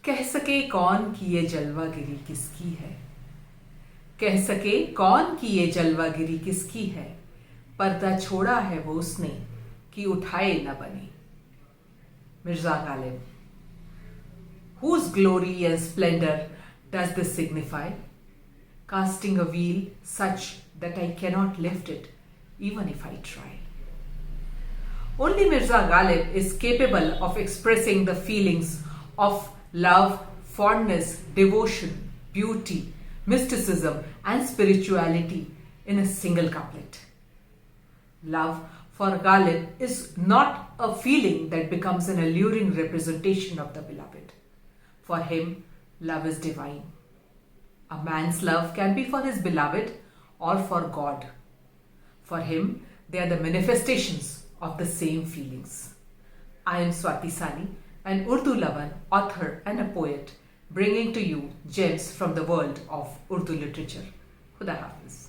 कह सके कौन कि ये जलवागिरी किसकी है, कह सके कौन कि ये जलवागिरी किसकी है, पर्दा छोड़ा है वो उसने कि उठाए न बने. Mirza Ghalib. Whose glory and splendor does this signify? Casting a veil such that I cannot lift it even if I try. Only Mirza Ghalib is capable of expressing the feelings of love, fondness, devotion, beauty, mysticism and spirituality in a single couplet. Love for Ghalib is not a feeling that becomes an alluring representation of the beloved. For him, love is divine. A man's love can be for his beloved or for God. For him, they are the manifestations of the same feelings. I am Swati Sani, an Urdu lover, author and a poet, bringing to you gems from the world of Urdu literature. Khuda Hafiz.